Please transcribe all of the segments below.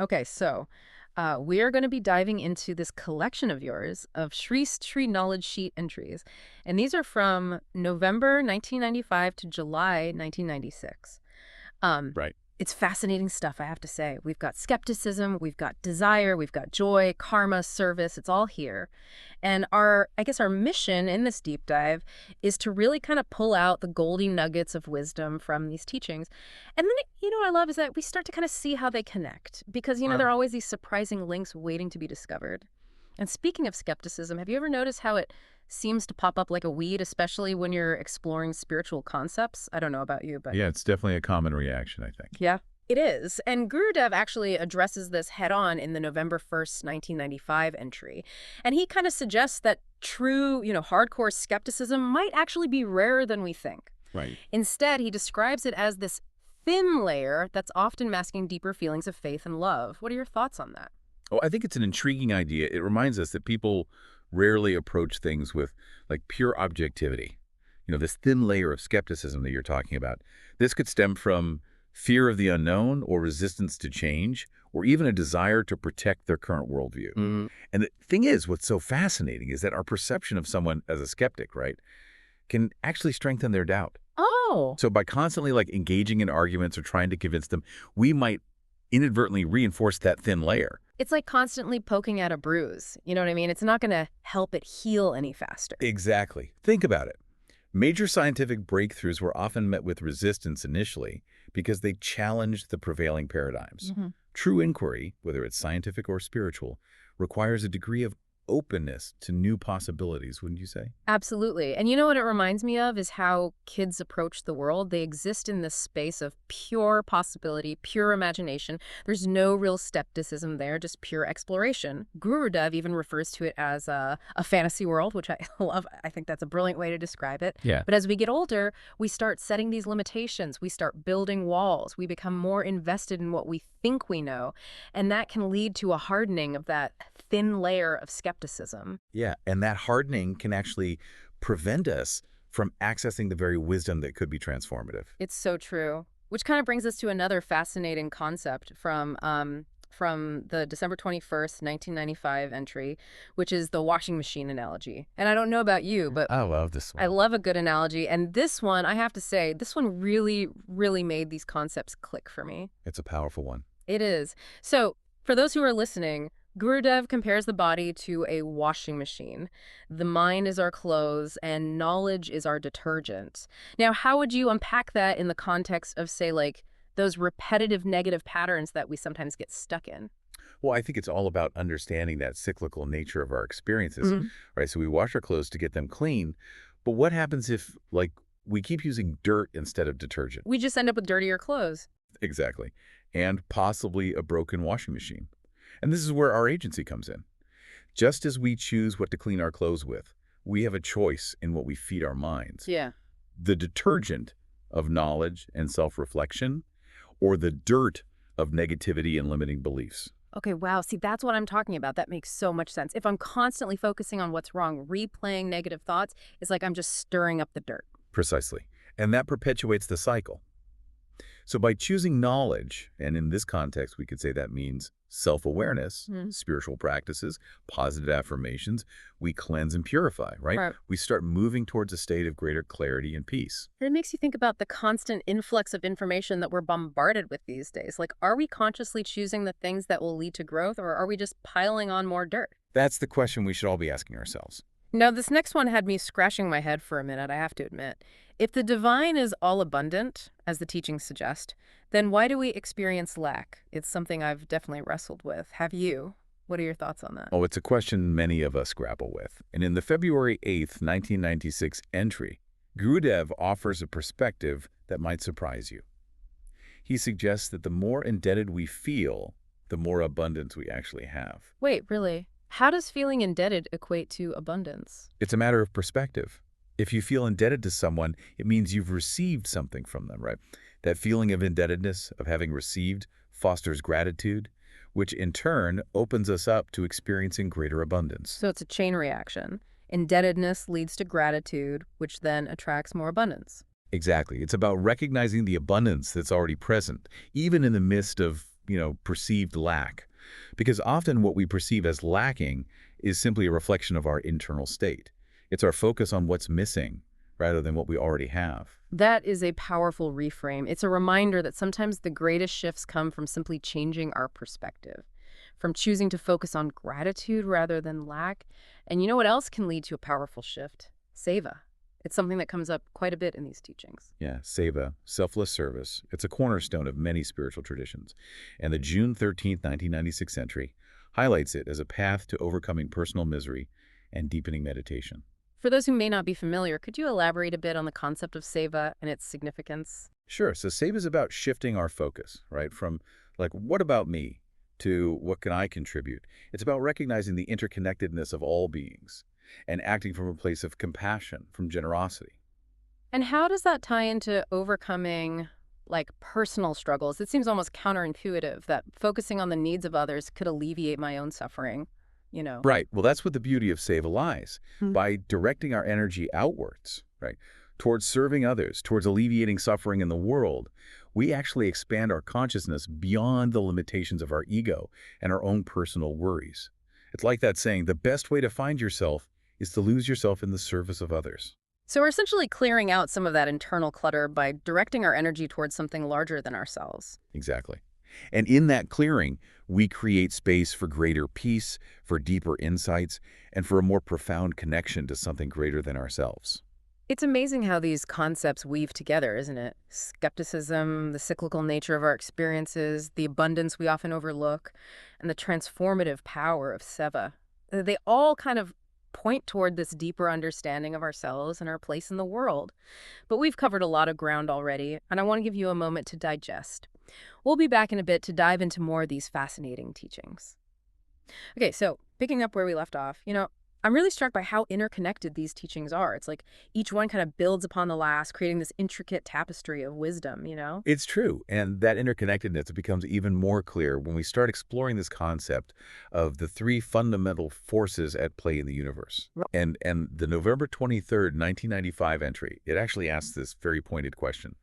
Okay, so we are going to be diving into this collection of yours of Sri Sri knowledge sheet entries. And these are from November 1995 to July 1996. Um, Right. it's fascinating stuff, I have to say. We've got skepticism, we've got desire, we've got joy, karma, service. It's all here. And I guess our mission in this deep dive is to really kind of pull out the golden nuggets of wisdom from these teachings. And then, what I love is that we start to kind of see how they connect because, there are always these surprising links waiting to be discovered. And speaking of skepticism, have you ever noticed how it seems to pop up like a weed, especially when you're exploring spiritual concepts? I don't know about you, but Yeah, it's definitely a common reaction, I think. yeah. It is. And Gurudev actually addresses this head on in the November 1st, 1995 entry. And he kind of suggests that true, hardcore skepticism might actually be rarer than we think. Right. Instead, he describes it as this thin layer that's often masking deeper feelings of faith and love. What are your thoughts on that? Oh, I think it's an intriguing idea. It reminds us that people rarely approach things with like pure objectivity. This thin layer of skepticism that you're talking about. This could stem from fear of the unknown or resistance to change or even a desire to protect their current worldview. And the thing is, what's so fascinating is that our perception of someone as a skeptic, right, can actually strengthen their doubt. Oh, So by constantly like engaging in arguments or trying to convince them, we might inadvertently reinforce that thin layer. it's like constantly poking at a bruise. You know what I mean? It's not going to help it heal any faster. Exactly. Think about it. Major scientific breakthroughs were often met with resistance initially because they challenged the prevailing paradigms. True inquiry, whether it's scientific or spiritual, requires a degree of openness to new possibilities, wouldn't you say? Absolutely. And you know what it reminds me of is how kids approach the world. They exist in this space of pure possibility, pure imagination. There's no real skepticism there, just pure exploration. Gurudev even refers to it as a fantasy world, which I love. I think that's a brilliant way to describe it. Yeah. But as we get older, we start setting these limitations. We start building walls. We become more invested in what we think we know. And that can lead to a hardening of that thin layer of skepticism. Yeah, and that hardening can actually prevent us from accessing the very wisdom that could be transformative. It's so true. Which kind of brings us to another fascinating concept from the December 21st, 1995 entry, which is the washing machine analogy. And I don't know about you, but I love this I one. love a good analogy. And this one, I have to say, this one really, really made these concepts click for me. It's a powerful one. It is. So, for those who are listening, Gurudev compares the body to a washing machine. The mind is our clothes, and knowledge is our detergent. Now, how would you unpack that in the context of, say, like those repetitive negative patterns that we sometimes get stuck in? Well, I think it's all about understanding that cyclical nature of our experiences, right? So we wash our clothes to get them clean, but what happens if, like, we keep using dirt instead of detergent? We just end up with dirtier clothes. Exactly. And possibly a broken washing machine. And this is where our agency comes in. Just as we choose what to clean our clothes with, we have a choice in what we feed our minds. Yeah. The detergent of knowledge and self-reflection, or the dirt of negativity and limiting beliefs. Okay, wow. See, that's what I'm talking about. That makes so much sense. If I'm constantly focusing on what's wrong, replaying negative thoughts, it's like I'm just stirring up the dirt. Precisely. And that perpetuates the cycle. So by choosing knowledge, and in this context, we could say that means self-awareness, spiritual practices, positive affirmations, we cleanse and purify, right? Right. We start moving towards a state of greater clarity and peace. And it makes you think about the constant influx of information that we're bombarded with these days. Like, are we consciously choosing the things that will lead to growth, or are we just piling on more dirt? That's the question we should all be asking ourselves. Now, this next one had me scratching my head for a minute, I have to admit. If the divine is all abundant, as the teachings suggest, then why do we experience lack? It's something I've definitely wrestled with. Have you? What are your thoughts on that? Oh, it's a question many of us grapple with. And in the February 8th, 1996 entry, Gurudev offers a perspective that might surprise you. He suggests that the more indebted we feel, the more abundance we actually have. Wait, really? How does feeling indebted equate to abundance? It's a matter of perspective. If you feel indebted to someone, it means you've received something from them, right? That feeling of indebtedness, of having received, fosters gratitude, which in turn opens us up to experiencing greater abundance. So it's a chain reaction. Indebtedness leads to gratitude, which then attracts more abundance. Exactly. It's about recognizing the abundance that's already present, even in the midst of perceived lack. Because often what we perceive as lacking is simply a reflection of our internal state. It's our focus on what's missing rather than what we already have. That is a powerful reframe. It's a reminder that sometimes the greatest shifts come from simply changing our perspective, from choosing to focus on gratitude rather than lack. And you know what else can lead to a powerful shift? Seva. It's something that comes up quite a bit in these teachings. Yeah, seva, selfless service. It's a cornerstone of many spiritual traditions. And the June 13th, 1996 entry highlights it as a path to overcoming personal misery and deepening meditation. For those who may not be familiar, could you elaborate a bit on the concept of seva and its significance? Sure, so seva is about shifting our focus, right? From like, what about me, to what can I contribute? It's about recognizing the interconnectedness of all beings and acting from a place of compassion, from generosity. And how does that tie into overcoming, like, personal struggles? It seems almost counterintuitive that focusing on the needs of others could alleviate my own suffering, you know? Right. Well, that's what the beauty of seva lies. Hmm. By directing our energy outwards, right, towards serving others, towards alleviating suffering in the world, we actually expand our consciousness beyond the limitations of our ego and our own personal worries. It's like that saying, the best way to find yourself is to lose yourself in the service of others. So we're essentially clearing out some of that internal clutter by directing our energy towards something larger than ourselves. Exactly. And in that clearing, we create space for greater peace, for deeper insights, and for a more profound connection to something greater than ourselves. It's amazing how these concepts weave together, isn't it? Skepticism, the cyclical nature of our experiences, the abundance we often overlook, and the transformative power of seva. They all kind of point toward this deeper understanding of ourselves and our place in the world. But we've covered a lot of ground already, and I want to give you a moment to digest. We'll be back in a bit to dive into more of these fascinating teachings. Okay, so picking up where we left off, I'm really struck by how interconnected these teachings are. It's like each one kind of builds upon the last, creating this intricate tapestry of wisdom. It's true, and that interconnectedness becomes even more clear when we start exploring this concept of the three fundamental forces at play in the universe. Right. And the November 23rd, 1995 entry, it actually asks this very pointed question.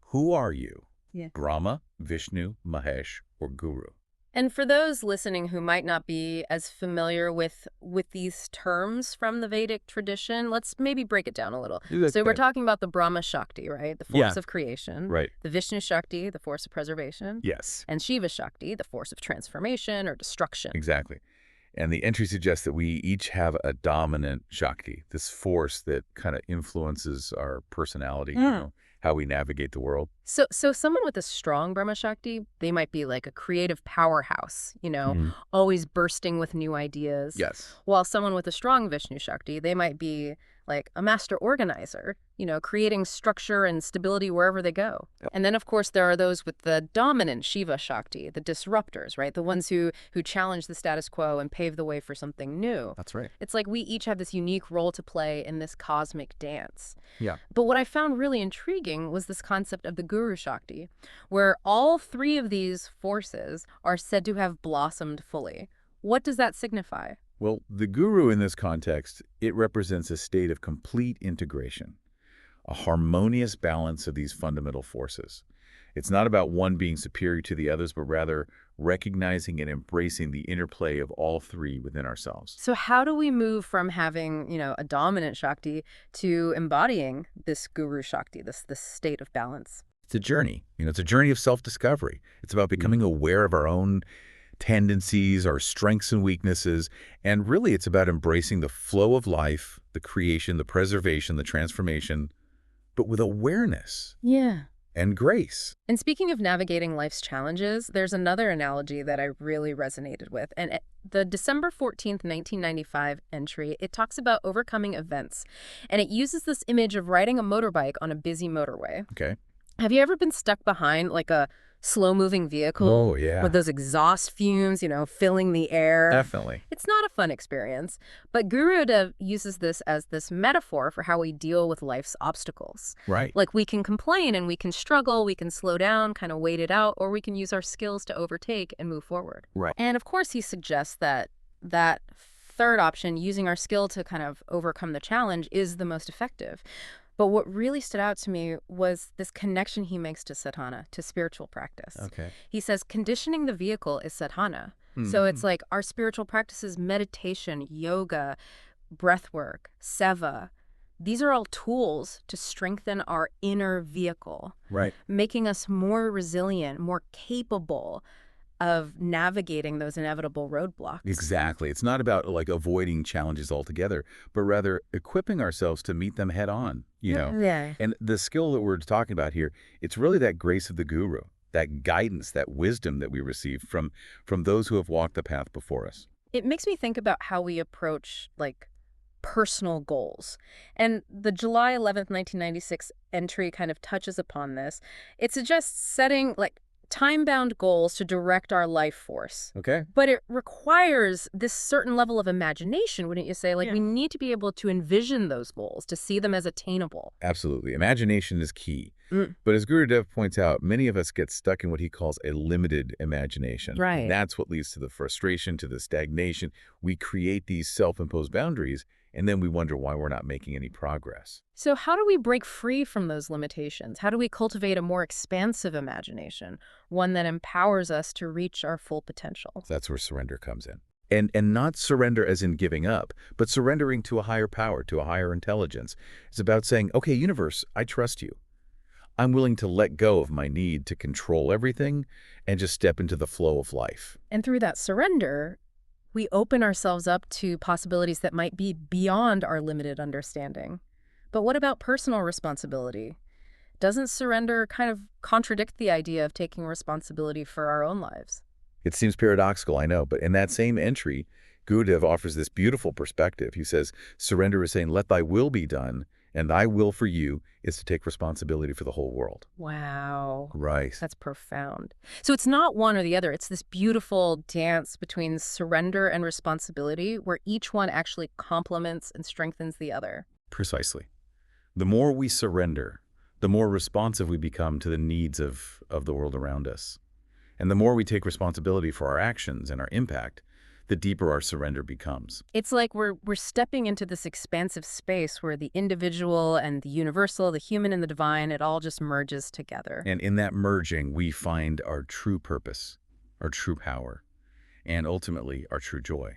Who are you? Yeah. Brahma, Vishnu, Mahesh, or Guru? And for those listening who might not be as familiar with these terms from the Vedic tradition, let's maybe break it down a little. So we're talking about the Brahma Shakti, right? The force of creation. Right. The Vishnu Shakti, the force of preservation. Yes. And Shiva Shakti, the force of transformation or destruction. Exactly. And the entry suggests that we each have a dominant Shakti, this force that kind of influences our personality, how we navigate the world. So someone with a strong Brahma Shakti, they might be like a creative powerhouse, always bursting with new ideas. Yes. While someone with a strong Vishnu Shakti, they might be like a master organizer, creating structure and stability wherever they go. Yep. And then, of course, there are those with the dominant Shiva Shakti, the disruptors, right? The ones who challenge the status quo and pave the way for something new. That's right. It's like we each have this unique role to play in this cosmic dance. Yeah. But what I found really intriguing was this concept of the Guru Shakti, where all three of these forces are said to have blossomed fully. What does that signify? Well, the guru in this context, it represents a state of complete integration, a harmonious balance of these fundamental forces. It's not about one being superior to the others, but rather recognizing and embracing the interplay of all three within ourselves. So how do we move from having, a dominant Shakti to embodying this Guru Shakti, this state of balance? It's a journey. It's a journey of self-discovery. It's about becoming aware of our own tendencies, our strengths and weaknesses, and really it's about embracing the flow of life, the creation, the preservation, the transformation, but with awareness. Yeah. And grace. And speaking of navigating life's challenges, there's another analogy that I really resonated with. And the December 14th, 1995 entry, it talks about overcoming events. And it uses this image of riding a motorbike on a busy motorway. Okay. Have you ever been stuck behind like a slow-moving vehicle? Oh, yeah. With those exhaust fumes, filling the air? Definitely. It's not a fun experience. But Guru Dev uses this as this metaphor for how we deal with life's obstacles. Right. Like we can complain and we can struggle, we can slow down, kind of wait it out, or we can use our skills to overtake and move forward. Right. And of course, he suggests that third option, using our skill to kind of overcome the challenge, is the most effective. But what really stood out to me was this connection he makes to sadhana, to spiritual practice. Okay. He says conditioning the vehicle is sadhana. So it's Hmm. like our spiritual practices, meditation, yoga, breath work, seva. These are all tools to strengthen our inner vehicle, Right. making us more resilient, more capable of navigating those inevitable roadblocks. Exactly. It's not about like avoiding challenges altogether, but rather equipping ourselves to meet them head on, you know. Yeah. And the skill that we're talking about here, it's really that grace of the guru, that guidance, that wisdom that we receive from those who have walked the path before us. It makes me think about how we approach, like, personal goals. And the July 11th, 1996 entry kind of touches upon this. It suggests setting, like, time-bound goals to direct our life force. Okay? But it requires this certain level of imagination, wouldn't you say? Like, Yeah. we need to be able to envision those goals, to see them as attainable. Absolutely. Imagination is key. Mm. But as Gurudev points out, many of us get stuck in what he calls a limited imagination. Right. That's what leads to the frustration, to the stagnation. We create these self-imposed boundaries, and then we wonder why we're not making any progress. So how do we break free from those limitations? How do we cultivate a more expansive imagination, one that empowers us to reach our full potential? That's where surrender comes in. And not surrender as in giving up, but surrendering to a higher power, to a higher intelligence. It's about saying, okay, universe, I trust you. I'm willing to let go of my need to control everything and just step into the flow of life. And through that surrender, we open ourselves up to possibilities that might be beyond our limited understanding. But what about personal responsibility? Doesn't surrender kind of contradict the idea of taking responsibility for our own lives? It seems paradoxical, I know, but in that same entry, Gurudev offers this beautiful perspective. He says, surrender is saying, let thy will be done, and thy will for you is to take responsibility for the whole world. Wow. Right. That's profound. So it's not one or the other. It's this beautiful dance between surrender and responsibility where each one actually complements and strengthens the other. Precisely. The more we surrender, the more responsive we become to the needs of the world around us. And the more we take responsibility for our actions and our impact, the deeper our surrender becomes. It's like we're stepping into this expansive space where the individual and the universal, the human and the divine, it all just merges together. And in that merging, we find our true purpose, our true power, and ultimately our true joy.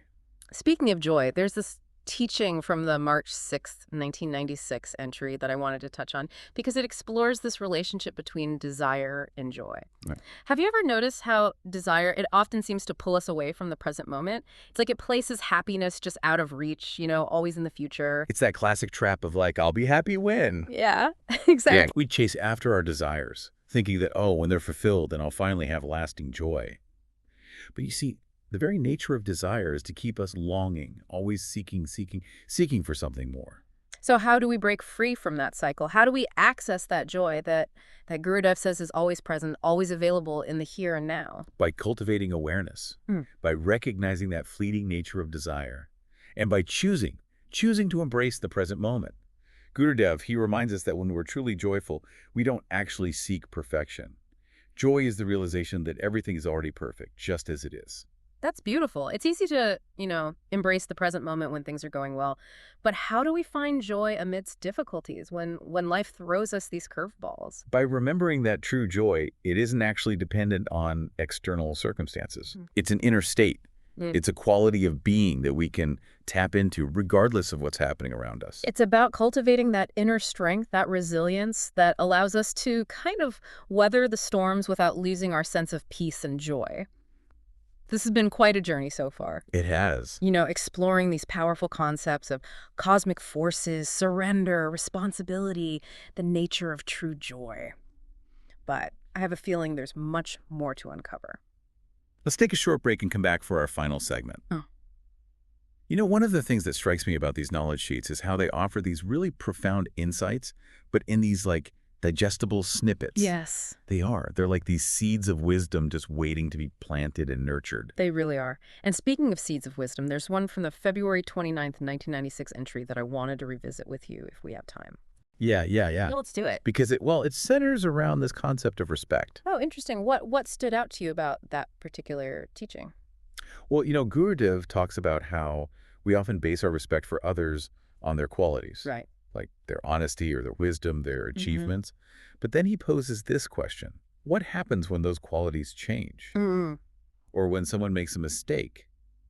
Speaking of joy, there's this teaching from the March 6th, 1996 entry that I wanted to touch on because it explores this relationship between desire and joy. Right. Have you ever noticed how desire, it often seems to pull us away from the present moment? It's like it places happiness just out of reach, always in the future. It's that classic trap of like, I'll be happy when. Yeah, exactly. Yeah, we chase after our desires, thinking that, oh, when they're fulfilled, then I'll finally have lasting joy. But you see, the very nature of desire is to keep us longing, always seeking for something more. So how do we break free from that cycle? How do we access that joy that Gurudev says is always present, always available in the here and now? By cultivating awareness, by recognizing that fleeting nature of desire, and by choosing to embrace the present moment. Gurudev, he reminds us that when we're truly joyful, we don't actually seek perfection. Joy is the realization that everything is already perfect, just as it is. That's beautiful. It's easy to, embrace the present moment when things are going well. But how do we find joy amidst difficulties when life throws us these curveballs? By remembering that true joy, it isn't actually dependent on external circumstances. It's an inner state. It's a quality of being that we can tap into regardless of what's happening around us. It's about cultivating that inner strength, that resilience that allows us to kind of weather the storms without losing our sense of peace and joy. This has been quite a journey so far. It has. Exploring these powerful concepts of cosmic forces, surrender, responsibility, the nature of true joy. But I have a feeling there's much more to uncover. Let's take a short break and come back for our final segment. Oh. One of the things that strikes me about these knowledge sheets is how they offer these really profound insights, but in these digestible snippets. Yes. They are. They're like these seeds of wisdom just waiting to be planted and nurtured. They really are. And speaking of seeds of wisdom, there's one from the February 29th, 1996 entry that I wanted to revisit with you if we have time. Yeah. Let's do it. Because it centers around this concept of respect. Oh, interesting. What stood out to you about that particular teaching? Well, Gurudev talks about how we often base our respect for others on their qualities. Right. like their honesty or their wisdom, their Hmm. achievements. But then he poses this question: what happens when those qualities change? Mm, Or when someone makes a mistake,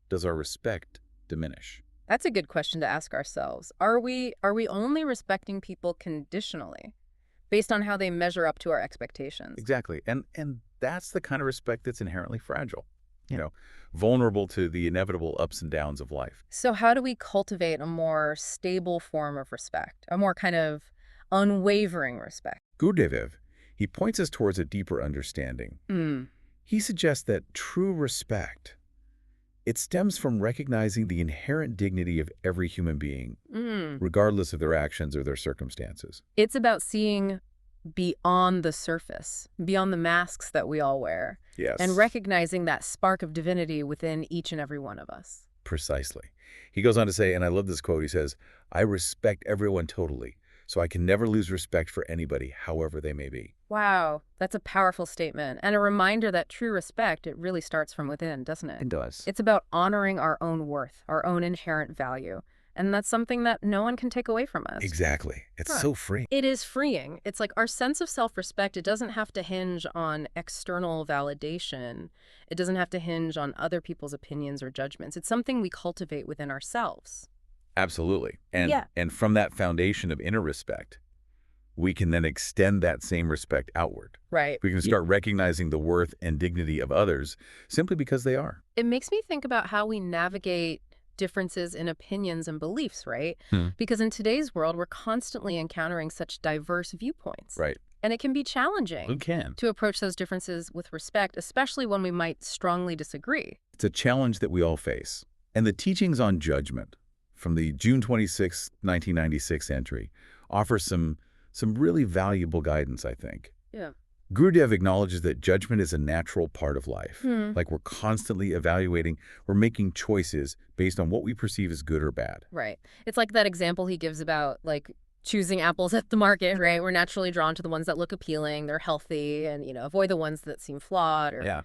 does our respect diminish? that's a good question to ask ourselves. Are we only respecting people conditionally, based on how they measure up to our expectations? Exactly. And that's the kind of respect that's inherently fragile, you know, vulnerable to the inevitable ups and downs of life. So how do we cultivate a more stable form of respect, a more kind of unwavering respect? Gurudev, he points us towards a deeper understanding. Mm. He suggests that true respect, it stems from recognizing the inherent dignity of every human being, Mm. regardless of their actions or their circumstances. It's about seeing beyond the surface, beyond the masks that we all wear, and Yes, recognizing that spark of divinity within each and every one of us. precisely. He goes on to say, and I love this quote, he says, "I respect everyone totally, so I can never lose respect for anybody, however they may be." Wow, that's a powerful statement, and a reminder that true respect, it really starts from within, doesn't it? It does. It's about honoring our own worth, our own inherent value, and that's something that no one can take away from us. Exactly. It's Huh. so free. It is freeing. It's like our sense of self-respect, it doesn't have to hinge on external validation. It doesn't have to hinge on other people's opinions or judgments. It's something we cultivate within ourselves. Absolutely. And Yeah. and from that foundation of inner respect, we can then extend that same respect outward. Right. We can start recognizing the worth and dignity of others simply because they are. It makes me think about how we navigate differences in opinions and beliefs, right? Hmm. Because in today's world, we're constantly encountering such diverse viewpoints. Right. And it can be Who challenging can? to approach those differences with respect, especially when we might strongly disagree. It's a challenge that we all face. And the teachings on judgment from the June 26, 1996 entry offer some really valuable guidance, I think. Yeah. Gurudev acknowledges that judgment is a natural part of life. Hmm. Like we're constantly evaluating, we're making choices based on what we perceive as good or bad. Right. It's like that example he gives about like choosing apples at the market, right? We're naturally drawn to the ones that look appealing, they're healthy, and, avoid the ones that seem flawed or, Yeah.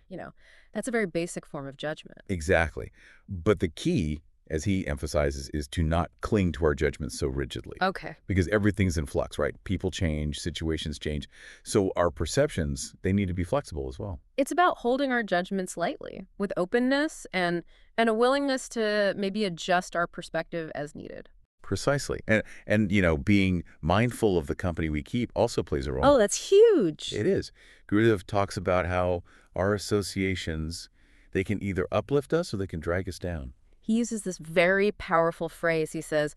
That's a very basic form of judgment. Exactly. But the key, as he emphasizes, is to not cling to our judgments so rigidly. Okay. Because everything's in flux, right? People change, situations change. So our perceptions, they need to be flexible as well. It's about holding our judgments lightly with openness and a willingness to maybe adjust our perspective as needed. Precisely. And being mindful of the company we keep also plays a role. Oh, that's huge. It is. Gurudev talks about how our associations, they can either uplift us or they can drag us down. He uses this very powerful phrase. He says,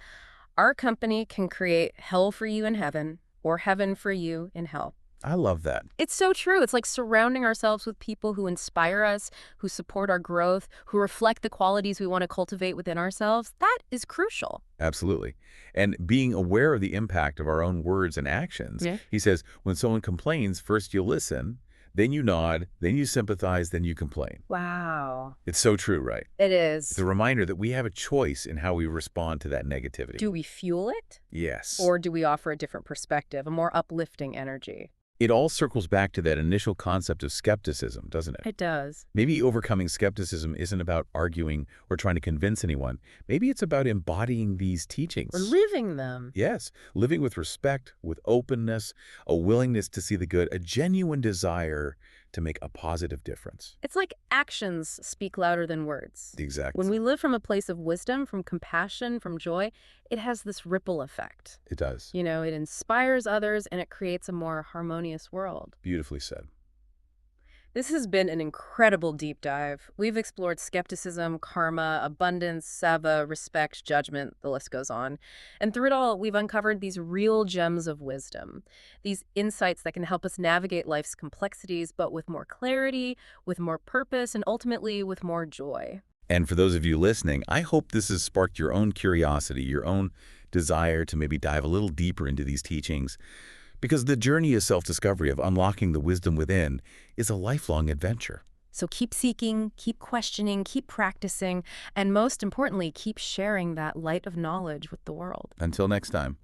"Our company can create hell for you in heaven or heaven for you in hell." I love that. It's so true. It's like surrounding ourselves with people who inspire us, who support our growth, who reflect the qualities we want to cultivate within ourselves. That is crucial. Absolutely. And being aware of the impact of our own words and actions. Yeah. He says, when someone complains, first you listen, then you nod, then you sympathize, then you complain. Wow. It's so true, right? It It's is. a reminder that we have a choice in how we respond to that negativity. Do we fuel it, Yes. or do we offer a different perspective, a more uplifting energy? It all circles back to that initial concept of skepticism, doesn't it? It does. Maybe overcoming skepticism isn't about arguing or trying to convince anyone. Maybe it's about embodying these teachings. We're living them. Yes, living with respect, with openness, a willingness to see the good, a genuine desire to make a positive difference. It's like actions speak louder than words. Exactly. When we live from a place of wisdom, from compassion, from joy, it has this ripple effect. It does. It inspires others and it creates a more harmonious world. Beautifully said. This has been an incredible deep dive. We've explored skepticism, karma, abundance, seva, respect, judgment, the list goes on. And through it all, we've uncovered these real gems of wisdom, these insights that can help us navigate life's complexities, but with more clarity, with more purpose, and ultimately with more joy. And for those of you listening, I hope this has sparked your own curiosity, your own desire to maybe dive a little deeper into these teachings. Because the journey of self-discovery, of unlocking the wisdom within, is a lifelong adventure. So keep seeking, keep questioning, keep practicing, and most importantly, keep sharing that light of knowledge with the world. Until next time.